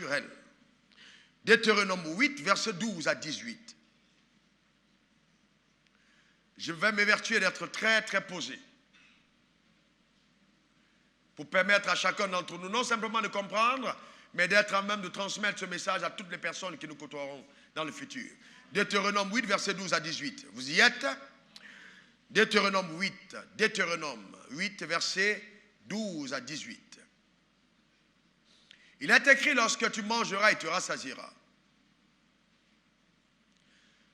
surnaturel. Deutéronome 8, versets 12 à 18. Je vais m'évertuer d'être très, très posé. Pour permettre à chacun d'entre nous, non simplement de comprendre, mais d'être en même de transmettre ce message à toutes les personnes qui nous côtoieront dans le futur. Deutéronome 8, versets 12 à 18. Vous y êtes? Deutéronome 8, versets 12 à 18. Il est écrit, lorsque tu mangeras et tu rassasieras.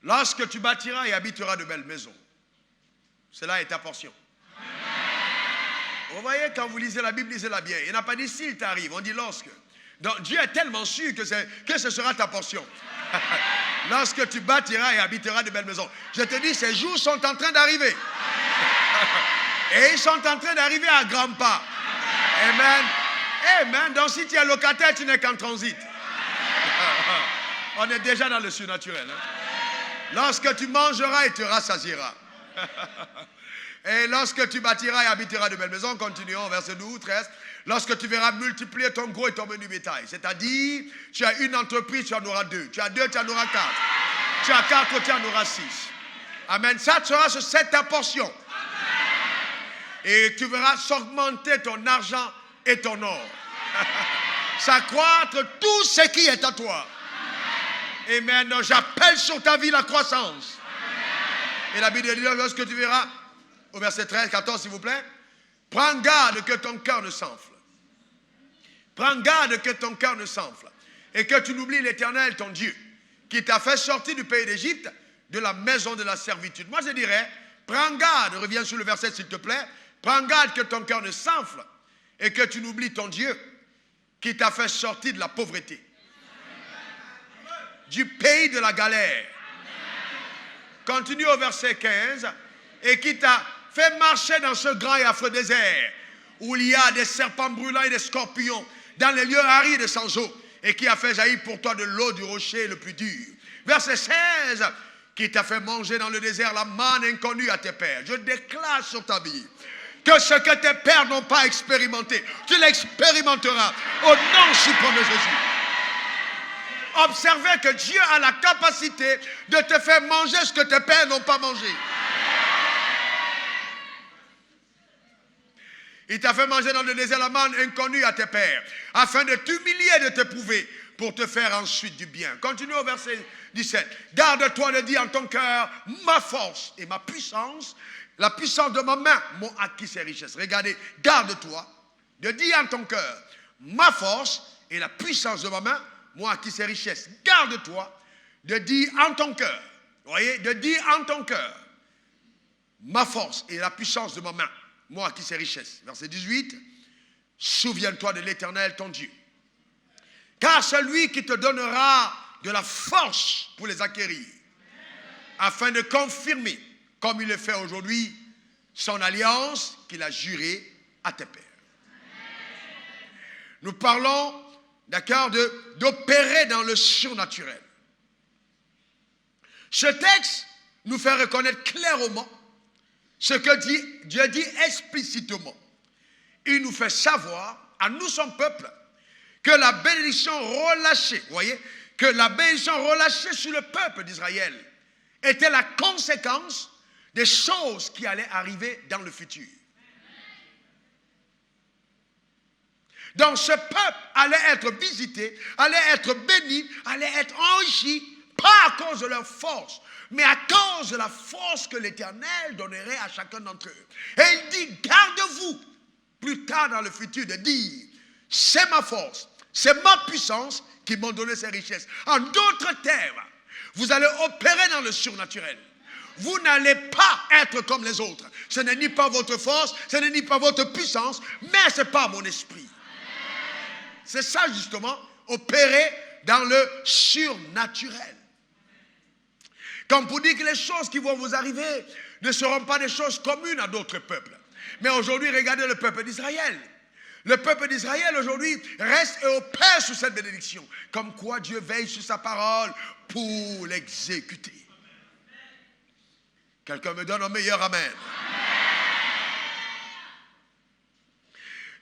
Lorsque tu bâtiras et habiteras de belles maisons. Cela est ta portion. Vous voyez, quand vous lisez la Bible, lisez-la bien. Il n'a pas dit s'il t'arrive, on dit lorsque. Donc, Dieu est tellement sûr que ce sera ta portion. Lorsque tu bâtiras et habiteras de belles maisons. Je te dis, ces jours sont en train d'arriver. Et ils sont en train d'arriver à grands pas. Amen. Amen. Donc si tu es locataire, tu n'es qu'en transit. On est déjà dans le surnaturel. Hein? Lorsque tu mangeras et tu rassasieras. Et lorsque tu bâtiras et habiteras de belles maisons, continuons, verset 12, 13. Lorsque tu verras multiplier ton gros et ton menu bétail. C'est-à-dire, tu as une entreprise, tu en auras deux. Tu as deux, tu en auras quatre. Tu as quatre, tu en auras six. Amen. Ça sera c'est ta portion. Et tu verras s'augmenter ton argent et ton or. S'accroître tout ce qui est à toi. Et maintenant, j'appelle sur ta vie la croissance. Et la Bible dit, lorsque tu verras, au verset 13, 14, s'il vous plaît, prends garde que ton cœur ne s'enfle. Prends garde que ton cœur ne s'enfle. Et que tu n'oublies l'Éternel, ton Dieu, qui t'a fait sortir du pays d'Égypte, de la maison de la servitude. Moi, je dirais, prends garde, reviens sur le verset, s'il te plaît, prends garde que ton cœur ne s'enfle et que tu n'oublies ton Dieu, qui t'a fait sortir de la pauvreté, du pays de la galère. Continue au verset 15. Et qui t'a fait marcher dans ce grand et affreux désert, où il y a des serpents brûlants et des scorpions, dans les lieux arides et sans eau, et qui a fait jaillir pour toi de l'eau du rocher le plus dur. Verset 16. Qui t'a fait manger dans le désert la manne inconnue à tes pères. Je déclare sur ta vie que ce que tes pères n'ont pas expérimenté, tu l'expérimenteras au nom suprême de Jésus. Observez que Dieu a la capacité de te faire manger ce que tes pères n'ont pas mangé. Il t'a fait manger dans le désert la manne inconnue à tes pères, afin de t'humilier et de t'éprouver, pour te faire ensuite du bien. Continue au verset 17. Garde-toi de dire en ton cœur, ma force et ma puissance, la puissance de ma main m'ont acquis ces richesses. Regardez, garde-toi de dire en ton cœur, ma force et la puissance de ma main m'ont acquis ces richesses. Garde-toi de dire en ton cœur, vous voyez, de dire en ton cœur, ma force et la puissance de ma main m'ont acquis ces richesses. Verset 18. Souviens-toi de l'Éternel, ton Dieu. Car celui qui te donnera de la force pour les acquérir, afin de confirmer, comme il le fait aujourd'hui, son alliance qu'il a jurée à tes pères. Nous parlons, d'accord, d'opérer dans le surnaturel. Ce texte nous fait reconnaître clairement ce que Dieu dit explicitement. Il nous fait savoir, à nous son peuple, que la bénédiction relâchée, vous voyez, que la bénédiction relâchée sur le peuple d'Israël était la conséquence des choses qui allaient arriver dans le futur. Donc ce peuple allait être visité, allait être béni, allait être enrichi, pas à cause de leur force, mais à cause de la force que l'Éternel donnerait à chacun d'entre eux. Et il dit, gardez-vous plus tard dans le futur de dire, c'est ma force, c'est ma puissance qui m'ont donné ces richesses. En d'autres termes, vous allez opérer dans le surnaturel. Vous n'allez pas être comme les autres. Ce n'est ni pas votre force, ce n'est ni pas votre puissance, mais c'est pas mon esprit. C'est ça justement, opérer dans le surnaturel. Comme pour dire que les choses qui vont vous arriver ne seront pas des choses communes à d'autres peuples. Mais aujourd'hui, regardez le peuple d'Israël. Le peuple d'Israël aujourd'hui reste et opère sous cette bénédiction. Comme quoi Dieu veille sur sa parole pour l'exécuter. Quelqu'un me donne un meilleur amen.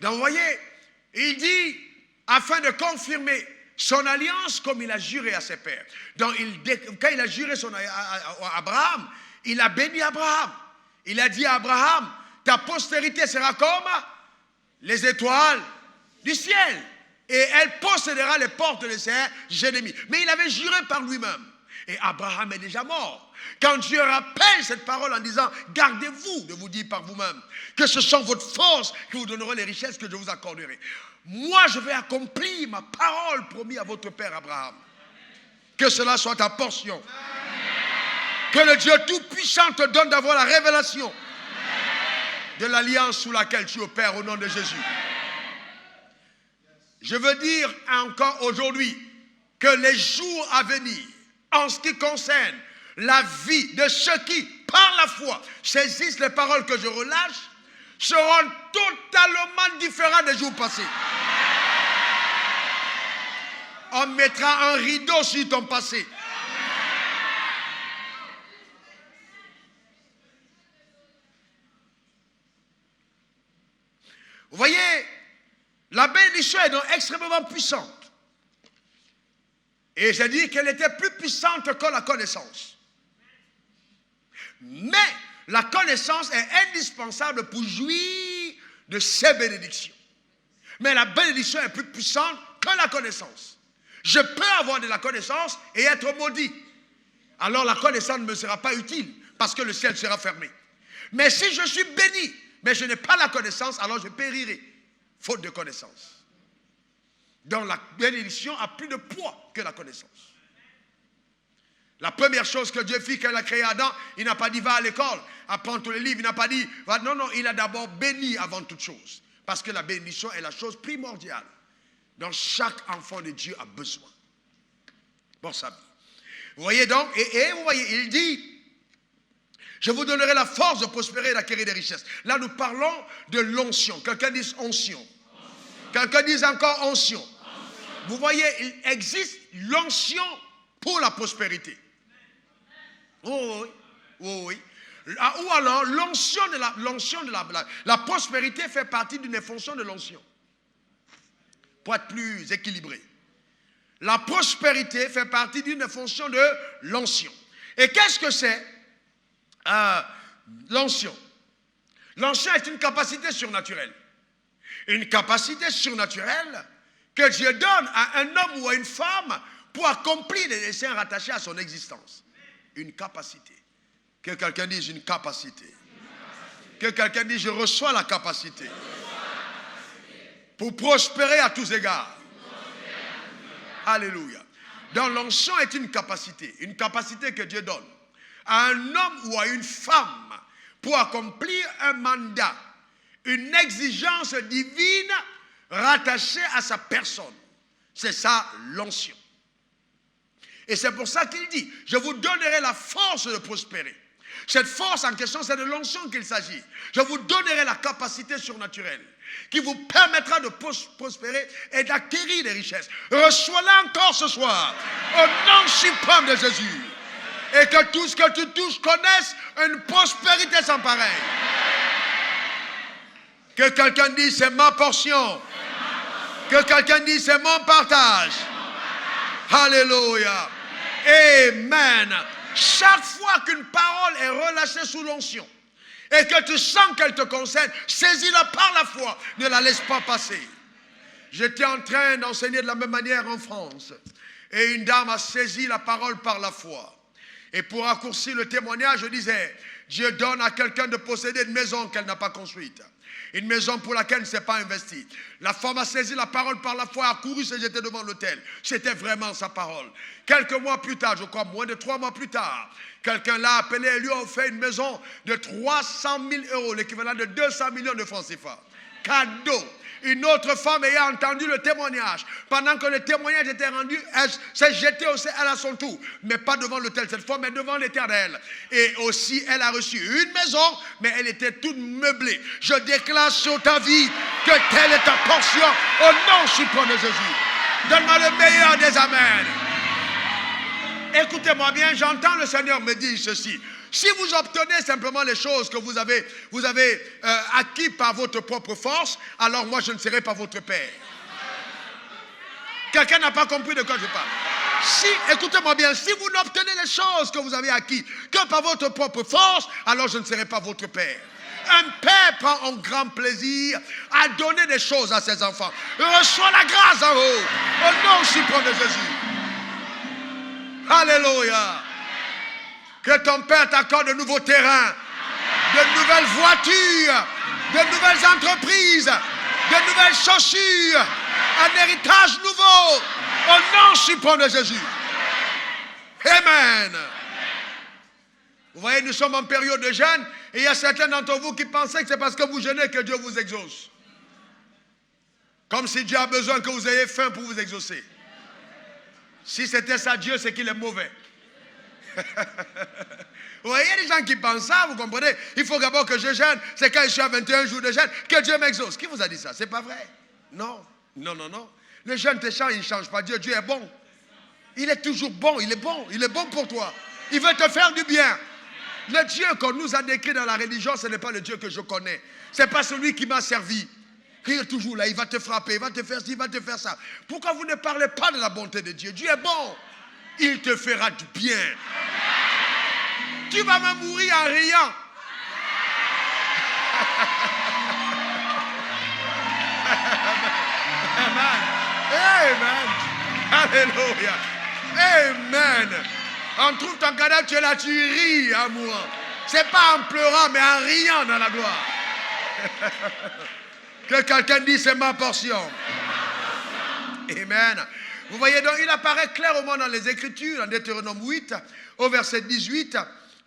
Donc vous voyez, il dit, afin de confirmer son alliance comme il a juré à ses pères. Donc, quand il a juré à Abraham, il a béni Abraham. Il a dit à Abraham, ta postérité sera comme les étoiles du ciel. Et elle possédera les portes de ses ennemis. Mais il avait juré par lui-même. Et Abraham est déjà mort. Quand Dieu rappelle cette parole en disant, gardez-vous de vous dire par vous-même que ce sont votre force qui vous donneront les richesses que je vous accorderai. Moi, je vais accomplir ma parole promise à votre père Abraham. Que cela soit ta portion. Que le Dieu Tout-Puissant te donne d'avoir la révélation de l'alliance sous laquelle tu opères au nom de Jésus. Je veux dire encore aujourd'hui que les jours à venir, en ce qui concerne la vie de ceux qui, par la foi, saisissent les paroles que je relâche, seront totalement différents des jours passés. On mettra un rideau sur ton passé. Vous voyez, la bénédiction est donc extrêmement puissante. Et j'ai dit qu'elle était plus puissante que la connaissance. Mais la connaissance est indispensable pour jouir de ces bénédictions. Mais la bénédiction est plus puissante que la connaissance. Je peux avoir de la connaissance et être maudit. Alors la connaissance ne me sera pas utile parce que le ciel sera fermé. Mais si je suis béni, mais je n'ai pas la connaissance, alors je périrai, faute de connaissance. Donc la bénédiction a plus de poids que la connaissance. La première chose que Dieu fit quand il a créé Adam, il n'a pas dit va à l'école, apprends tous les livres, il n'a pas dit va, non, il a d'abord béni avant toute chose. Parce que la bénédiction est la chose primordiale dont chaque enfant de Dieu a besoin pour sa vie. Vous voyez donc, et vous voyez, il dit, je vous donnerai la force de prospérer et d'acquérir des richesses. Là, nous parlons de l'onction. Quelqu'un dise onction. Quelqu'un dise encore onction. Vous voyez, il existe l'onction pour la prospérité. Oh, oui. Ou alors, l'onction de la prospérité fait partie d'une fonction de l'onction. Pour être plus équilibré. La prospérité fait partie d'une fonction de l'onction. Et qu'est-ce que c'est l'onction? L'onction est une capacité surnaturelle. Une capacité surnaturelle que Dieu donne à un homme ou à une femme pour accomplir des desseins rattachés à son existence. Une capacité. Que quelqu'un dise une capacité. Que quelqu'un dise je reçois la capacité. Pour prospérer à tous égards. Alléluia. Donc l'onction est une capacité que Dieu donne à un homme ou à une femme pour accomplir un mandat, une exigence divine rattachée à sa personne. C'est ça l'onction. Et c'est pour ça qu'il dit, je vous donnerai la force de prospérer. Cette force en question, c'est de l'onction qu'il s'agit. Je vous donnerai la capacité surnaturelle qui vous permettra de prospérer et d'acquérir des richesses. Reçois-la encore ce soir, au nom suprême de Jésus. Et que tout ce que tu touches connaisse une prospérité sans pareil. Que quelqu'un dise c'est ma portion. Que quelqu'un dise c'est mon partage. Alléluia. Amen. Chaque fois qu'une parole est relâchée sous l'onction et que tu sens qu'elle te concerne, saisis-la par la foi. Ne la laisse pas passer. J'étais en train d'enseigner de la même manière en France. Et une dame a saisi la parole par la foi. Et pour raccourcir le témoignage, je disais, Dieu donne à quelqu'un de posséder une maison qu'elle n'a pas construite. Une maison pour laquelle elle ne s'est pas investie. La femme a saisi la parole par la foi, a couru se jeter devant l'autel. C'était vraiment sa parole. Quelques mois plus tard, je crois moins de 3 mois plus tard, quelqu'un l'a appelé et lui a offert une maison de 300 000 €, l'équivalent de 200 millions de francs CFA. Cadeau. Une autre femme ayant entendu le témoignage, pendant que le témoignage était rendu, elle s'est jetée aussi elle à son tour, mais pas devant l'autel cette fois, mais devant l'Éternel. Et aussi, elle a reçu une maison, mais elle était toute meublée. Je déclare sur ta vie que telle est ta portion au nom suprême de Jésus. Donne-moi le meilleur des amens. Écoutez-moi bien, j'entends le Seigneur me dire ceci. Si vous obtenez simplement les choses que vous avez acquis par votre propre force, alors moi je ne serai pas votre père. Quelqu'un n'a pas compris de quoi je parle. Si, écoutez-moi bien, si vous n'obtenez les choses que vous avez acquises que par votre propre force, alors je ne serai pas votre père. Un père prend un grand plaisir à donner des choses à ses enfants. Reçois la grâce en haut, au nom suprême de Jésus. Alléluia. Que ton père t'accorde de nouveaux terrains, de nouvelles voitures, de nouvelles entreprises, de nouvelles chaussures, un héritage nouveau, au nom suprême de Jésus. Amen. Vous voyez, nous sommes en période de jeûne et il y a certains d'entre vous qui pensaient que c'est parce que vous jeûnez que Dieu vous exauce. Comme si Dieu a besoin que vous ayez faim pour vous exaucer. Si c'était ça Dieu, c'est qu'il est mauvais. Vous voyez, il y a des gens qui pensent ça, vous comprenez? Il faut d'abord que je jeûne. C'est quand je suis à 21 jours de jeûne que Dieu m'exauce. Qui vous a dit ça? C'est pas vrai. Non, non, non, non. Le jeûne te change, il ne change pas. Dieu est bon. Il est toujours bon, il est bon. Il est bon pour toi. Il veut te faire du bien. Le Dieu qu'on nous a décrit dans la religion, ce n'est pas le Dieu que je connais. Ce n'est pas celui qui m'a servi. Il est toujours là, il va te frapper, il va te faire ci, il va te faire ça. Pourquoi vous ne parlez pas de la bonté de Dieu? Dieu est bon. Il te fera du bien. Tu vas me mourir en riant. Amen. Amen. Alléluia. Amen. On trouve ton cadavre, tu es là, tu ris à moi. C'est pas en pleurant, mais en riant dans la gloire. Que quelqu'un dise, c'est ma portion. Amen. Vous voyez donc, il apparaît clairement dans les Écritures, en Deutéronome 8, au verset 18.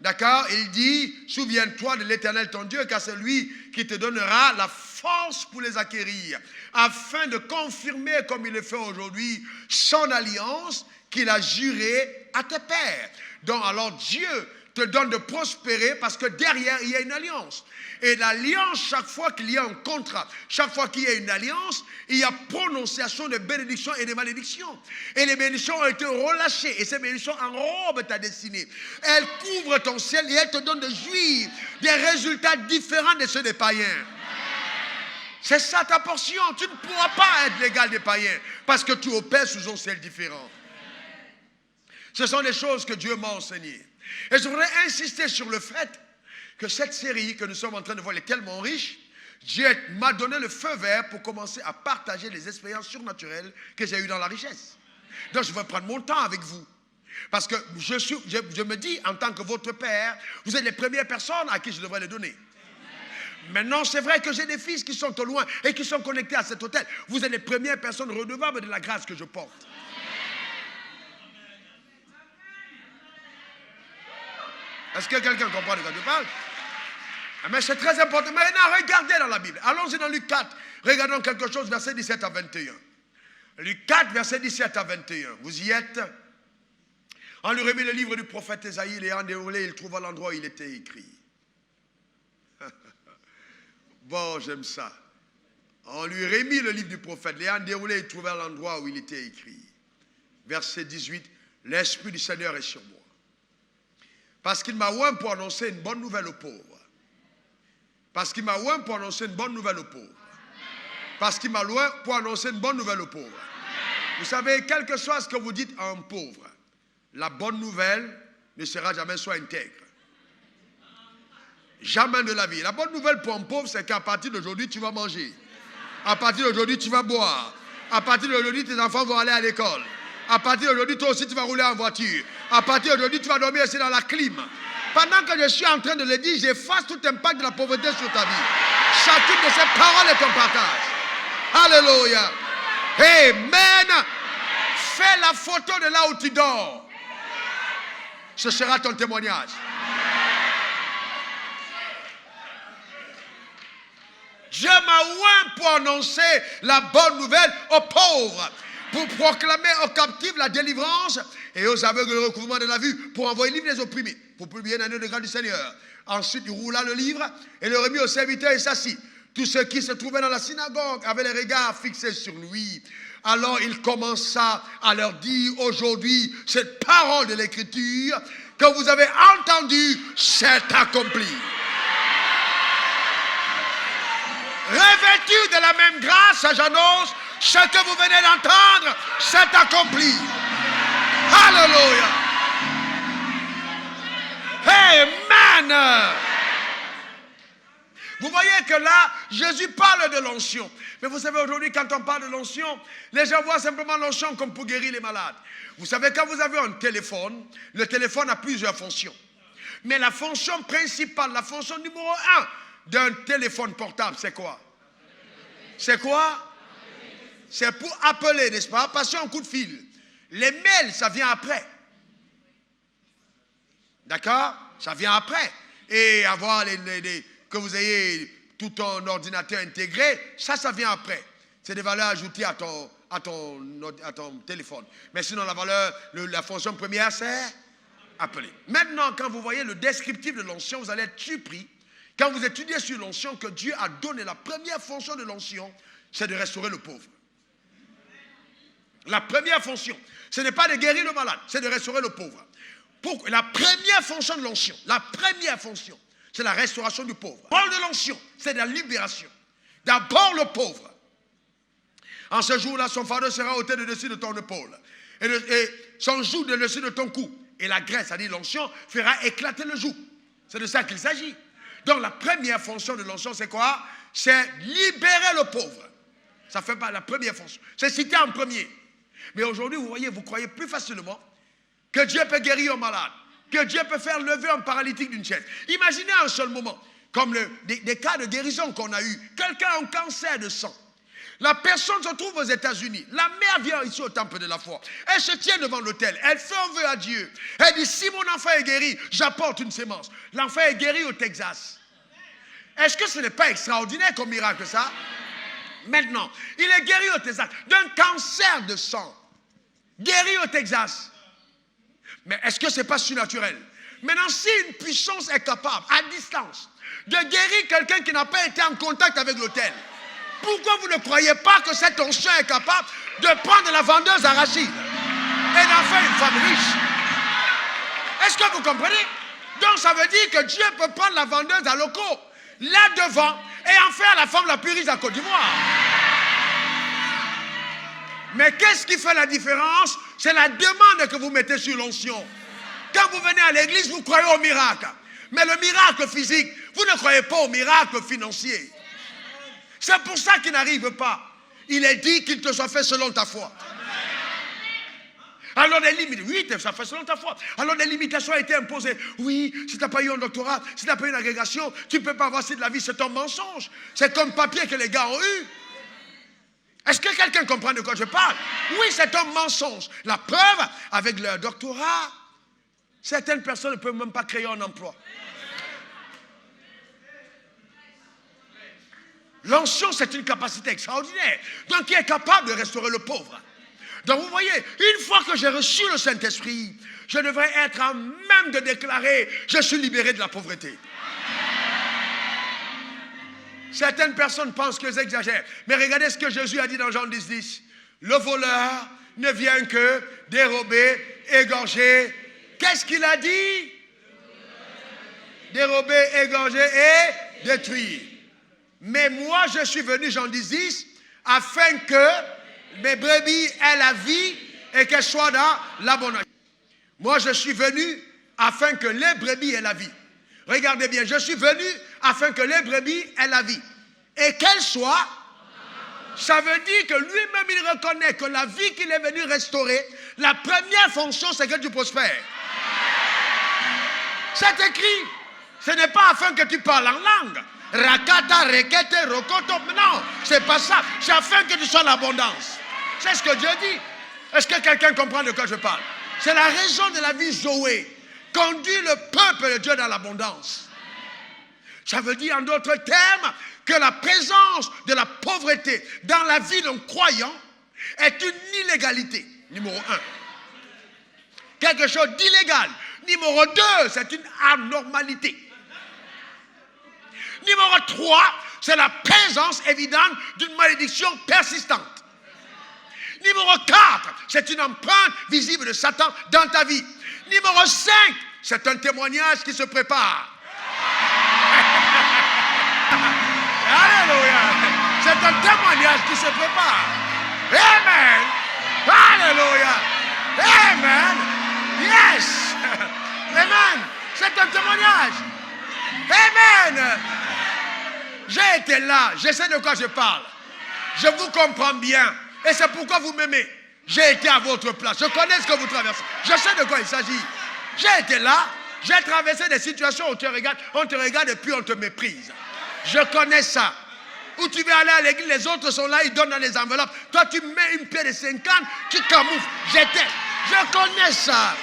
D'accord? Il dit, souviens-toi de l'Éternel ton Dieu, car c'est lui qui te donnera la force pour les acquérir, afin de confirmer, comme il le fait aujourd'hui, son alliance qu'il a juré à tes pères. Donc alors Dieu te donne de prospérer parce que derrière il y a une alliance. Et l'alliance, chaque fois qu'il y a un contrat, chaque fois qu'il y a une alliance, il y a prononciation de bénédictions et de malédictions. Et les bénédictions ont été relâchées. Et ces bénédictions enrobent ta destinée. Elles couvrent ton ciel et elles te donnent de jouir des résultats différents de ceux des païens. C'est ça ta portion. Tu ne pourras pas être l'égal des païens parce que tu opères sous un ciel différent. Ce sont des choses que Dieu m'a enseignées. Et je voudrais insister sur le fait que cette série que nous sommes en train de voir est tellement riche. Dieu m'a donné le feu vert pour commencer à partager les expériences surnaturelles que j'ai eues dans la richesse. Donc je vais prendre mon temps avec vous. Parce que je me dis, en tant que votre père, vous êtes les premières personnes à qui je devrais les donner. Maintenant, c'est vrai que j'ai des fils qui sont au loin et qui sont connectés à cet hôtel. Vous êtes les premières personnes redevables de la grâce que je porte. Est-ce que quelqu'un comprend de quoi je parle? Mais c'est très important. Maintenant, regardez dans la Bible. Allons-y dans Luc 4. Regardons quelque chose, verset 17 à 21. Luc 4, verset 17 à 21. Vous y êtes? On lui remet le livre du prophète Ésaïe, l'ayant déroulé, il trouva l'endroit où il était écrit. Bon, j'aime ça. On lui remet le livre du prophète, l'ayant déroulé, il trouva l'endroit où il était écrit. Verset 18. L'Esprit du Seigneur est sur moi. Parce qu'il m'a oint pour annoncer une bonne nouvelle aux pauvres. Parce qu'il m'a oint pour annoncer une bonne nouvelle aux pauvres. Parce qu'il m'a oint pour annoncer une bonne nouvelle aux pauvres. Vous savez, quel que soit ce que vous dites à un pauvre, la bonne nouvelle ne sera jamais soit intègre. Jamais de la vie. La bonne nouvelle pour un pauvre, c'est qu'à partir d'aujourd'hui, tu vas manger. À partir d'aujourd'hui, tu vas boire. À partir d'aujourd'hui, tes enfants vont aller à l'école. À partir d'aujourd'hui, toi aussi, tu vas rouler en voiture. À partir d'aujourd'hui, tu vas dormir ici dans la clim. Pendant que je suis en train de le dire, j'efface tout impact de la pauvreté sur ta vie. Chacune de ces paroles est ton partage. Alléluia. Amen. Fais la photo de là où tu dors. Ce sera ton témoignage. Dieu m'a oint pour annoncer la bonne nouvelle aux pauvres, pour proclamer aux captifs la délivrance et aux aveugles le recouvrement de la vue, pour envoyer livre les opprimés, pour publier l'année de grâce du Seigneur. Ensuite, il roula le livre et le remit au serviteur et s'assit. Tous ceux qui se trouvaient dans la synagogue avaient les regards fixés sur lui. Alors il commença à leur dire, aujourd'hui, cette parole de l'Écriture que vous avez entendue s'est accomplie. Revêtus de la même grâce, j'annonce Ce que vous venez d'entendre, c'est accompli. Alléluia. Amen. Vous voyez que là, Jésus parle de l'onction. Mais vous savez, aujourd'hui, quand on parle de l'onction, les gens voient simplement l'onction comme pour guérir les malades. Vous savez, quand vous avez un téléphone, le téléphone a plusieurs fonctions. Mais la fonction principale, la fonction numéro 1 d'un téléphone portable, c'est quoi? C'est quoi? C'est pour appeler, n'est-ce pas? Passer un coup de fil. Les mails, ça vient après. D'accord? Ça vient après. Et avoir que vous ayez tout un ordinateur intégré, ça vient après. C'est des valeurs ajoutées à ton téléphone. Mais sinon, la fonction première, c'est appeler. Maintenant, quand vous voyez le descriptif de l'onction, vous allez être surpris. Quand vous étudiez sur l'onction, que Dieu a donné la première fonction de l'onction, c'est de restaurer le pauvre. La première fonction, ce n'est pas de guérir le malade, c'est de restaurer le pauvre. La première fonction de l'onction, c'est la restauration du pauvre. Parole de l'onction, c'est de la libération. D'abord le pauvre. En ce jour-là, son fardeau sera ôté de dessus de ton épaule. Et son joug de dessus de ton cou. Et la graisse, c'est-à-dire l'onction, fera éclater le joug. C'est de ça qu'il s'agit. Donc la première fonction de l'onction, c'est quoi? C'est libérer le pauvre. Ça fait pas la première fonction. C'est cité en premier. Mais aujourd'hui, vous voyez, vous croyez plus facilement que Dieu peut guérir un malade, que Dieu peut faire lever un paralytique d'une chaise. Imaginez un seul moment, comme des cas de guérison qu'on a eu. Quelqu'un a un cancer de sang. La personne se trouve aux États-Unis. La mère vient ici au temple de la foi. Elle se tient devant l'autel. Elle fait un vœu à Dieu. Elle dit, si mon enfant est guéri, j'apporte une sémence. L'enfant est guéri au Texas. Est-ce que ce n'est pas extraordinaire comme miracle, ça? Maintenant, il est guéri au Texas d'un cancer de sang. Guéri au Texas. Mais est-ce que ce n'est pas surnaturel? Maintenant, si une puissance est capable, à distance, de guérir quelqu'un qui n'a pas été en contact avec l'autel, pourquoi vous ne croyez pas que cette onction est capable de prendre la vendeuse arachide et d'en faire une femme riche? Est-ce que vous comprenez? Donc ça veut dire que Dieu peut prendre la vendeuse à Loco, là devant, et en faire la femme la plus riche à Côte d'Ivoire. Mais qu'est-ce qui fait la différence? C'est la demande que vous mettez sur l'onction. Quand vous venez à l'église, vous croyez au miracle. Mais le miracle physique, vous ne croyez pas au miracle financier. C'est pour ça qu'il n'arrive pas. Il est dit qu'il te soit fait selon ta foi. Alors des limites, oui, ça fait selon ta foi. Alors des limitations ont été imposées. Oui, si tu n'as pas eu un doctorat, si tu n'as pas eu une agrégation, tu ne peux pas avoir de la vie, c'est un mensonge. C'est comme papier que les gars ont eu. Est-ce que quelqu'un comprend de quoi je parle? Oui, c'est un mensonge. La preuve, avec leur doctorat, certaines personnes ne peuvent même pas créer un emploi. L'onction, c'est une capacité extraordinaire. Donc, qui est capable de restaurer le pauvre. Donc, vous voyez, une fois que j'ai reçu le Saint-Esprit, je devrais être en même de déclarer, je suis libéré de la pauvreté. Certaines personnes pensent que j'exagère. Mais regardez ce que Jésus a dit dans Jean 10:10. Le voleur ne vient que dérober, égorger. Qu'est-ce qu'il a dit? Dérober, égorger et détruire. Mais moi, je suis venu, Jean 10:10, afin que mes brebis aient la vie et qu'elles soient dans l'abondance. Moi, je suis venu afin que les brebis aient la vie. Regardez bien, je suis venu afin que les brebis aient la vie. Et qu'elles soient, ça veut dire que lui-même, il reconnaît que la vie qu'il est venu restaurer, la première fonction, c'est que tu prospères. C'est écrit. Ce n'est pas afin que tu parles en langue. Rakata, rekete, rokoto. Non, c'est pas ça. C'est afin que tu sois l'abondance. C'est ce que Dieu dit. Est-ce que quelqu'un comprend de quoi je parle? C'est la raison de la vie Zoé. Conduit le peuple de Dieu dans l'abondance. Ça veut dire en d'autres termes que la présence de la pauvreté dans la vie d'un croyant est une illégalité, numéro 1. Quelque chose d'illégal. Numéro 2, c'est une anormalité. Numéro 3, c'est la présence évidente d'une malédiction persistante. Numéro 4, c'est une empreinte visible de Satan dans ta vie. Numéro 5, c'est un témoignage qui se prépare. Alléluia. C'est un témoignage qui se prépare. Amen. Alléluia. Amen. Yes. Amen. C'est un témoignage. Amen. J'ai été là. Je sais de quoi je parle. Je vous comprends bien. Et c'est pourquoi vous m'aimez. J'ai été à votre place. Je connais ce que vous traversez. Je sais de quoi il s'agit. J'ai été là. J'ai traversé des situations où on te regarde et puis on te méprise. Je connais ça. Où tu veux aller à l'église, les autres sont là, ils donnent dans les enveloppes. Toi, tu mets une paix de 50, tu camoufles. Je connais ça.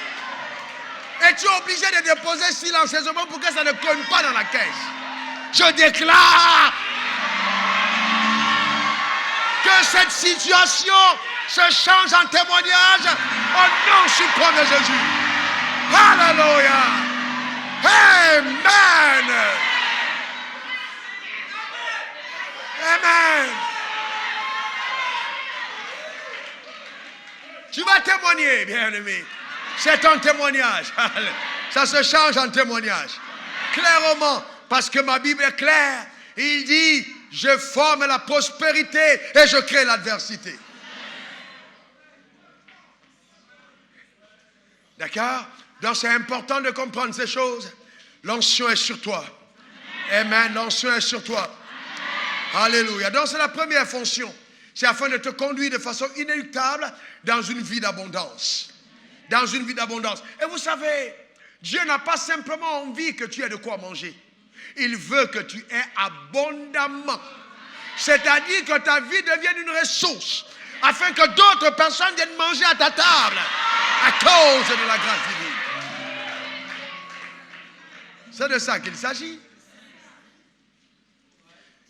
Et tu es obligé de déposer silencieusement pour que ça ne cogne pas dans la caisse. Je déclare que cette situation se change en témoignage au nom suprême de Jésus. Alléluia. Amen. Amen. Tu vas témoigner, bien-aimé. C'est un témoignage. Ça se change en témoignage. Clairement, parce que ma Bible est claire. Il dit, je forme la prospérité et je crée l'adversité. D'accord? Donc c'est important de comprendre ces choses. L'onction est sur toi. Amen. L'onction est sur toi. Alléluia. Donc c'est la première fonction. C'est afin de te conduire de façon inéluctable dans une vie d'abondance. Dans une vie d'abondance. Et vous savez, Dieu n'a pas simplement envie que tu aies de quoi manger. Il veut que tu aies abondamment. C'est-à-dire que ta vie devienne une ressource. Afin que d'autres personnes viennent manger à ta table. À cause de la grâce divine. C'est de ça qu'il s'agit.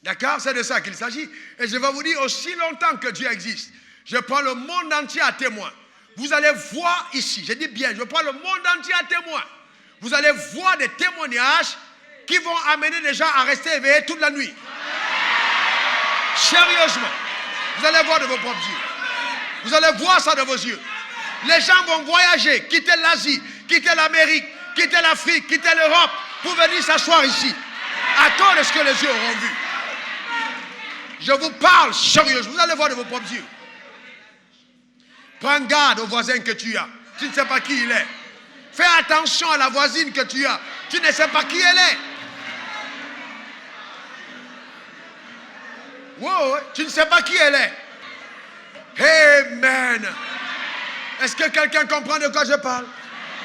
D'accord? C'est de ça qu'il s'agit. Et je vais vous dire, aussi longtemps que Dieu existe, je prends le monde entier à témoin. Vous allez voir ici, je dis bien, je prends le monde entier à témoin. Vous allez voir des témoignages qui vont amener les gens à rester éveillés toute la nuit. Sérieusement. Vous allez voir de vos propres yeux. Vous allez voir ça de vos yeux. Les gens vont voyager, quitter l'Asie, quitter l'Amérique, quitter l'Afrique, quitter l'Europe pour venir s'asseoir ici. À cause de ce que les yeux auront vu. Je vous parle sérieusement. Vous allez voir de vos propres yeux. Prends garde au voisin que tu as. Tu ne sais pas qui il est. Fais attention à la voisine que tu as. Tu ne sais pas qui elle est. Wow, tu ne sais pas qui elle est. Amen. Est-ce que quelqu'un comprend de quoi je parle?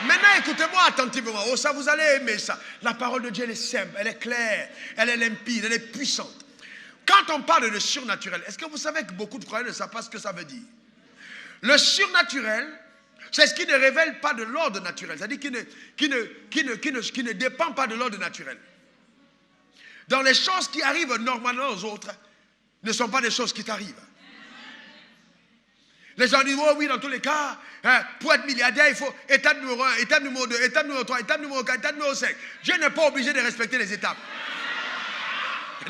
Maintenant, écoutez-moi attentivement. Oh, ça, vous allez aimer ça. La parole de Dieu, elle est simple, elle est claire, elle est limpide, elle est puissante. Quand on parle de surnaturel, est-ce que vous savez que beaucoup de croyants ne savent pas ce que ça veut dire? Le surnaturel, c'est ce qui ne révèle pas de l'ordre naturel. C'est-à-dire qui ne dépend pas de l'ordre naturel. Donc les choses qui arrivent normalement aux autres ne sont pas des choses qui t'arrivent. Les gens disent, oh oui, dans tous les cas, pour être milliardaire, il faut étape numéro 1, étape numéro 2, étape numéro 3, étape numéro 4, étape numéro 5. Dieu n'est pas obligé de respecter les étapes.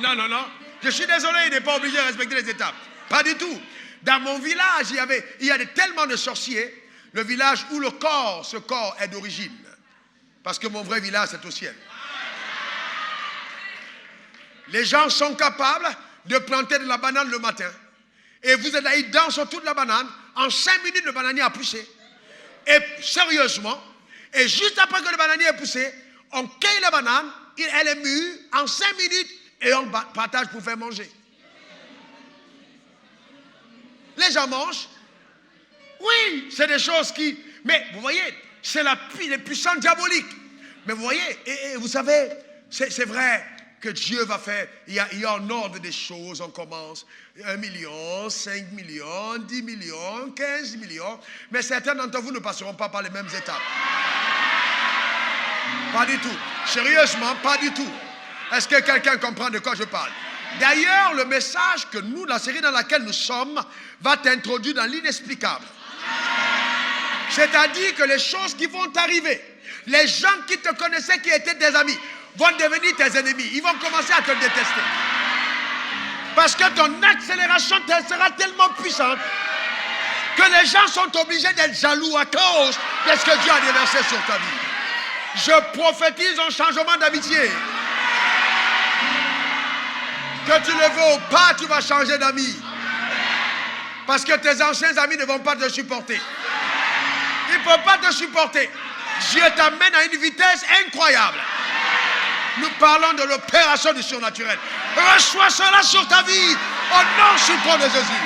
Non, non, non. Je suis désolé, il n'est pas obligé de respecter les étapes. Pas du tout. Dans mon village, il y a tellement de sorciers. Le village où ce corps est d'origine. Parce que mon vrai village, c'est au ciel. Les gens sont capables de planter de la banane le matin. Et vous êtes là, ils dansent autour de la banane. En 5 minutes, le bananier a poussé. Et sérieusement, et juste après que le bananier est poussé, on cueille la banane, elle est mûre en 5 minutes et on partage pour faire manger. Les gens mangent. Oui, c'est des choses qui... Mais vous voyez, c'est les puissances diaboliques. Mais vous voyez, et vous savez, c'est vrai que Dieu va faire, il y a un ordre des choses, on commence 1 million, 5 millions, 10 millions, 15 millions, mais certains d'entre vous ne passeront pas par les mêmes étapes. Pas du tout. Sérieusement, pas du tout. Est-ce que quelqu'un comprend de quoi je parle? D'ailleurs, le message que nous, la série dans laquelle nous sommes, va t'introduire dans l'inexplicable. C'est-à-dire que les choses qui vont t'arriver, les gens qui te connaissaient, qui étaient tes amis, vont devenir tes ennemis. Ils vont commencer à te détester. Parce que ton accélération sera tellement puissante que les gens sont obligés d'être jaloux à cause de ce que Dieu a déversé sur ta vie. Je prophétise un changement d'amitié. Que tu le veux ou pas, tu vas changer d'amis. Parce que tes anciens amis ne vont pas te supporter. Ils ne peuvent pas te supporter. Dieu t'amène à une vitesse incroyable. Nous parlons de l'opération du surnaturel. Reçois cela sur ta vie au nom suprême de Jésus.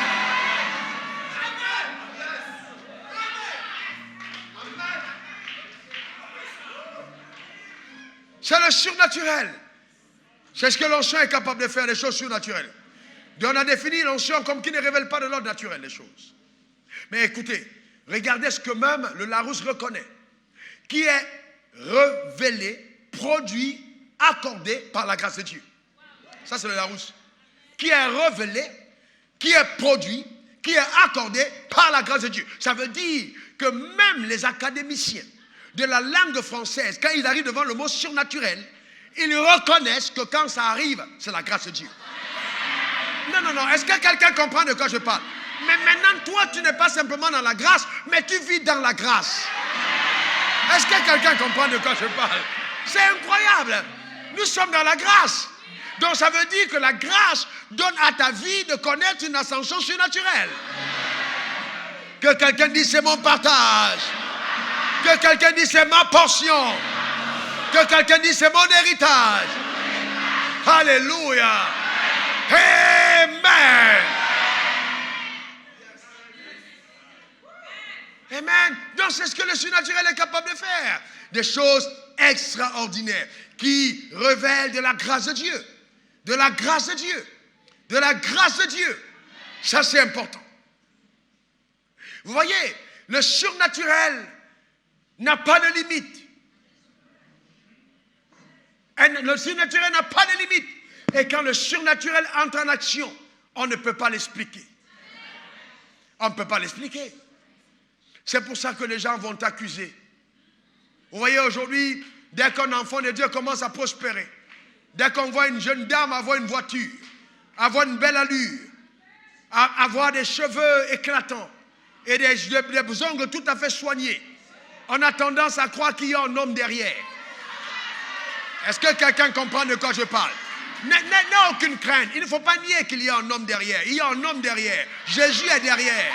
C'est le surnaturel. C'est ce que l'onction est capable de faire, des choses surnaturelles. Et on a défini l'onction comme qui ne révèle pas de l'ordre naturel les choses. Mais écoutez, regardez ce que même le Larousse reconnaît. Qui est révélé, produit, accordé par la grâce de Dieu. Ça c'est le Larousse. Qui est révélé, qui est produit, qui est accordé par la grâce de Dieu. Ça veut dire que même les académiciens de la langue française, quand ils arrivent devant le mot surnaturel, ils reconnaissent que quand ça arrive, c'est la grâce de Dieu. Non. Est-ce que quelqu'un comprend de quoi je parle? Mais maintenant, toi, tu n'es pas simplement dans la grâce, mais tu vis dans la grâce. Est-ce que quelqu'un comprend de quoi je parle? C'est incroyable. Nous sommes dans la grâce. Donc ça veut dire que la grâce donne à ta vie de connaître une ascension surnaturelle. Que quelqu'un dise c'est mon partage. Que quelqu'un dise c'est ma portion. Que quelqu'un dise c'est mon héritage. Alléluia. Amen. Amen. Donc c'est ce que le surnaturel est capable de faire. Des choses extraordinaires qui révèlent de la grâce de Dieu. De la grâce de Dieu. De la grâce de Dieu. Ça c'est important. Vous voyez, le surnaturel n'a pas de limite. Le surnaturel n'a pas de limite. Et quand le surnaturel entre en action, on ne peut pas l'expliquer. On ne peut pas l'expliquer. C'est pour ça que les gens vont t'accuser. Vous voyez aujourd'hui, dès qu'un enfant de Dieu commence à prospérer, dès qu'on voit une jeune dame avoir une voiture, avoir une belle allure, avoir des cheveux éclatants et des ongles tout à fait soignés, on a tendance à croire qu'il y a un homme derrière. Est-ce que quelqu'un comprend de quoi je parle? N'a aucune crainte. Il ne faut pas nier qu'il y a un homme derrière. Il y a un homme derrière. Jésus est derrière.